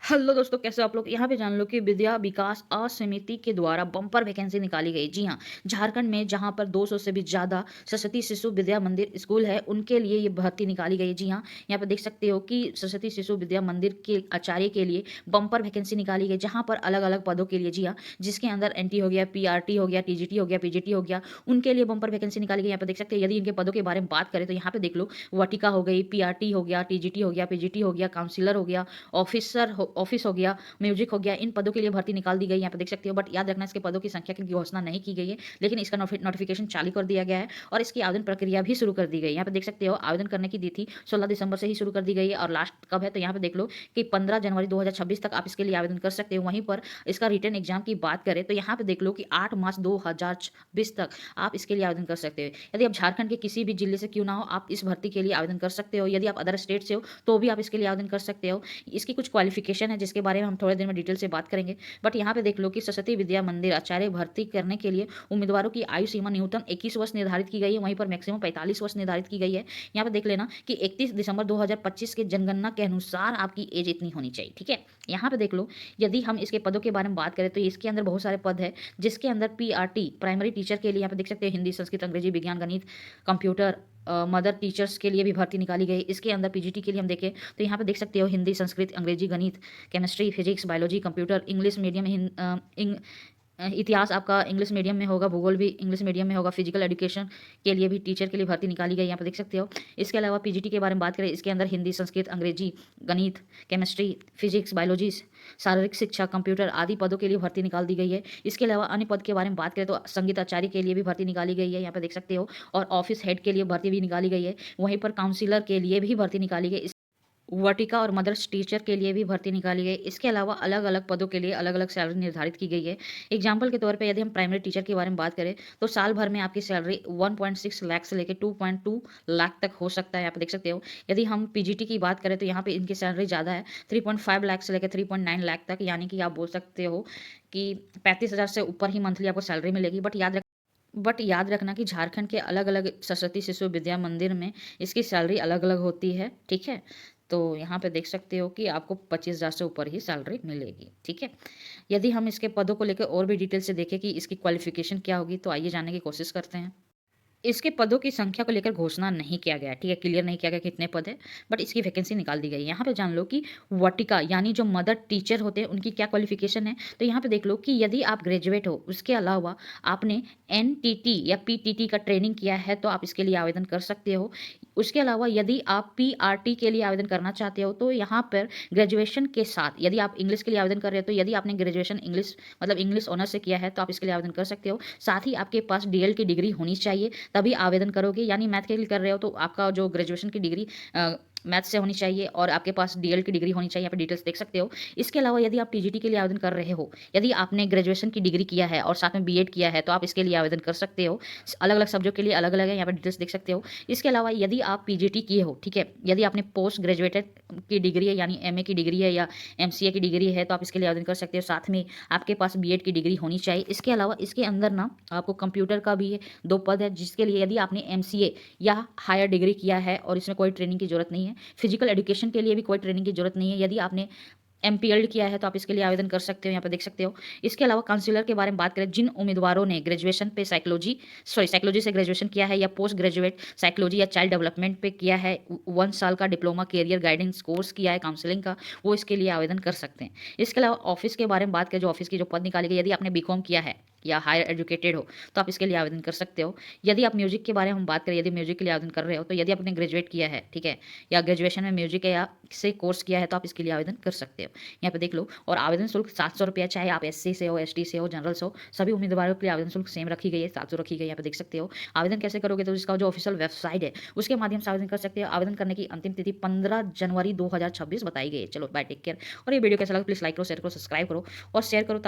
Hello दोस्तों, कैसे हो आप लोग। यहाँ पे जान लो कि विद्या विकास समिति के द्वारा बम्पर वैकेंसी निकाली गई। जी हाँ, झारखंड में जहाँ पर 200 से भी ज़्यादा सरस्वती शिशु विद्या मंदिर स्कूल है, उनके लिए ये भर्ती निकाली गई है। जी हाँ, यहाँ पे देख सकते हो कि सरस्वती शिशु विद्या मंदिर के आचार्य के लिए बम्पर वैकेंसी निकाली गई, जहाँ पर अलग अलग पदों के लिए। जी हाँ, जिसके अंदर एनटी हो गया, पीआरटी हो गया, टीजीटी हो गया, पीजीटी हो गया, उनके लिए बम्पर वैकेंसी निकाली गई। यहाँ पे देख सकते हैं, यदि इनके पदों के बारे में बात करें तो यहाँ पे देख लो, वाटिका हो गई, पीआरटी हो गया, टीजीटी हो गया, पीजीटी हो गया, काउंसिलर हो गया, ऑफिस हो गया, म्यूजिक हो गया। इन पदों के लिए भर्ती निकाल दी गई, यहाँ पे देख सकते हो। बट याद रखना, इसके पदों की संख्या की घोषणा नहीं की गई है, लेकिन इसका नोटिफिकेशन चालू कर दिया गया है और इसकी आवेदन प्रक्रिया भी शुरू कर दी गई। यहाँ पे देख सकते हो, आवेदन करने की तिथि 16 दिसंबर से ही शुरू कर दी गई है और लास्ट कब है तो यहाँ पे देख लो कि 15 जनवरी 2026 तक आप इसके लिए आवेदन कर सकते हो। वहीं पर इसका रिटर्न एग्जाम की बात करें तो यहाँ पे देख लो कि 8 मार्च 2026 तक आप इसके लिए आवेदन कर सकते हो। यदि आप झारखंड के किसी भी जिले से क्यों ना हो, आप इस भर्ती के लिए आवेदन कर सकते हो। यदि आप अदर स्टेट से हो तो भी आप इसके लिए आवेदन कर सकते हो। इसकी कुछ क्वालिफिकेशन है जिसके बारे में हम थोड़े देर में डिटेल से बात करेंगे। बट यहाँ पे देख लो कि सरस्वती विद्या मंदिर आचार्य भर्ती करने के लिए उम्मीदवारों की आयु सीमा न्यूनतम 21 वर्ष निर्धारित की गई है, वहीं पर मैक्सिमम 45 वर्ष निर्धारित की गई है। यहाँ पे देख लेना कि 31 दिसंबर 2025 के जनगणना के अनुसार आपकी एज इतनी होनी चाहिए। ठीक है, यहाँ पे देख लो, यदि हम इसके पदों के बारे में बात करें तो इसके अंदर बहुत सारे पद है, जिसके अंदर पीआरटी प्राइमरी टीचर के लिए यहाँ पे देख सकते हैं हिंदी, संस्कृत, अंग्रेजी, विज्ञान, गणित, कंप्यूटर, मदर टीचर्स के लिए भी भर्ती निकाली गई। इसके अंदर पीजीटी के लिए हम देखें तो यहाँ पे देख सकते हो हिंदी, संस्कृत, अंग्रेजी, गणित, chemistry, physics, biology, computer, English medium, इतिहास आपका इंग्लिश मीडियम में होगा, भूगोल भी इंग्लिश मीडियम में होगा, फिजिकल एजुकेशन के लिए भी टीचर के लिए भर्ती निकाली गई, यहाँ पर देख सकते हो। इसके अलावा पीजीटी के बारे में बात करें, इसके अंदर हिंदी, संस्कृत, अंग्रेजी, गणित, केमिस्ट्री, फिजिक्स, बायोलॉजी, शारीरिक शिक्षा, कंप्यूटर आदि पदों के लिए भर्ती निकाल दी गई है। इसके अलावा अन्य पद के बारे में बात करें तो संगीत आचार्य के लिए भी भर्ती निकाली गई है, यहाँ पर देख सकते हो, और ऑफिस हेड के लिए भर्ती भी निकाली गई है। वहीं पर काउंसिलर के लिए भी भर्ती निकाली गई, वर्टिका और मदर्स टीचर के लिए भी भर्ती निकाली गई। इसके अलावा अलग अलग पदों के लिए अलग अलग सैलरी निर्धारित की गई है। एग्जाम्पल के तौर पे यदि हम प्राइमरी टीचर के बारे में बात करें तो साल भर में आपकी सैलरी 1.6 लाख से लेकर 2.2 लाख तक हो सकता है, यहाँ पे देख सकते हो। यदि हम पीजीटी की बात करें तो यहाँ पे इनकी सैलरी ज़्यादा है, 3.5 लाख से लेकर 3.9 लाख तक, यानी कि आप बोल सकते हो कि 35,000 से ऊपर ही मंथली आपको सैलरी मिलेगी। बट याद रखना कि झारखंड के अलग अलग सरस्वती शिशु विद्या मंदिर में इसकी सैलरी अलग अलग होती है। ठीक है, तो यहाँ पे देख सकते हो कि आपको 25,000 से ऊपर ही सैलरी मिलेगी। ठीक है, यदि हम इसके पदों को लेकर और भी डिटेल से देखें कि इसकी क्वालिफिकेशन क्या होगी, तो आइए जानने की कोशिश करते हैं। इसके पदों की संख्या को लेकर घोषणा नहीं किया गया, ठीक है, क्लियर नहीं किया गया कितने पद है, बट इसकी वैकेंसी निकाल दी गई। यहाँ पे जान लो कि वर्टिका यानी जो मदर टीचर होते हैं उनकी क्या क्वालिफिकेशन है, तो यहाँ पे देख लो कि यदि आप ग्रेजुएट हो, उसके अलावा आपने एनटीटी या पीटीटी का ट्रेनिंग किया है तो आप इसके लिए आवेदन कर सकते हो। उसके अलावा यदि आप पीआरटी के लिए आवेदन करना चाहते हो तो यहाँ पर ग्रेजुएशन के साथ, यदि आप इंग्लिश के लिए आवेदन कर रहे हो तो यदि आपने ग्रेजुएशन इंग्लिश मतलब इंग्लिश ऑनर्स से किया है तो आप इसके लिए आवेदन कर सकते हो। साथ ही आपके पास डीएल की डिग्री होनी चाहिए, तभी आवेदन करोगे। यानी मैथ के लिए कर रहे हो तो आपका जो ग्रेजुएशन की डिग्री मैथ से होनी चाहिए और आपके पास डीएल की डिग्री होनी चाहिए, यहाँ पे डिटेल्स देख सकते हो। इसके अलावा यदि आप टीजीटी के लिए आवेदन कर रहे हो, यदि आपने ग्रेजुएशन की डिग्री किया है और साथ में बीएड किया है तो आप इसके लिए आवेदन कर सकते हो। अलग अलग सब्जेक्ट के लिए अलग अलग है, यहाँ पर डिटेल्स देख सकते हो। इसके अलावा यदि आप पीजीटी किए हो, ठीक है, यदि आपने पोस्ट ग्रेजुएटेड की डिग्री है यानी एमए की डिग्री है या एमसीए की डिग्री है तो आप इसके लिए आवेदन कर सकते हो। साथ में आपके पास बीएड की डिग्री होनी चाहिए। इसके अलावा इसके अंदर ना आपको कंप्यूटर का भी 2 पद है, जिसके लिए यदि आपने एमसीए या हायर डिग्री किया है और इसमें कोई ट्रेनिंग की जरूरत नहीं है। फिजिकल एजुकेशन के लिए भी कोई ट्रेनिंग की जरूरत नहीं है। यदि आपने एमपीएलडी किया है तो आप इसके लिए आवेदन कर सकते हो, यहाँ पर देख सकते हो। इसके अलावा काउंसिलर के बारे में बात करें, जिन उम्मीदवारों ने ग्रेजुएशन पे साइकोलॉजी से ग्रेजुएशन किया है या पोस्ट ग्रेजुएट साइकोलॉजी या चाइल्ड डेवलपमेंट पे किया है, 1 साल का डिप्लोमा कैरियर गाइडेंस कोर्स किया है काउंसलिंग का, वो इसके लिए आवेदन कर सकते हैं। इसके अलावा ऑफिस के बारे में बात करें, जो ऑफिस की जो पद निकाली गई, यदि आपने बीकॉम किया है या हायर एजुकेटेड हो तो आप इसके लिए आवेदन कर सकते हो। यदि आप म्यूजिक के बारे में हम बात करें, यदि म्यूजिक के लिए आवेदन कर रहे हो तो यदि आपने ग्रेजुएट किया है, ठीक है, या ग्रेजुएशन में म्यूजिक या से कोर्स किया है तो आप इसके लिए आवेदन कर सकते हो, यहाँ पे देख लो। और आवेदन शुल्क 700 रुपया, चाहे आप एससी से हो, एसटी से हो, जनरल से हो, सभी उम्मीदवारों के लिए आवेदन शुल्क सेम रखी गई है, 700 रखी गई है, यहाँ पे देख सकते हो। आवेदन कैसे करोगे, तो इसका जो ऑफिशियल वेबसाइट है उसके माध्यम से आवेदन कर सकते हो। आवेदन करने की अंतिम तिथि 15 जनवरी 2026 बताई गई है। चलो बाय, टेक केयर। और ये वीडियो कैसा लगा प्लीज लाइक करो, शेयर करो, सब्सक्राइब करो और शेयर करो।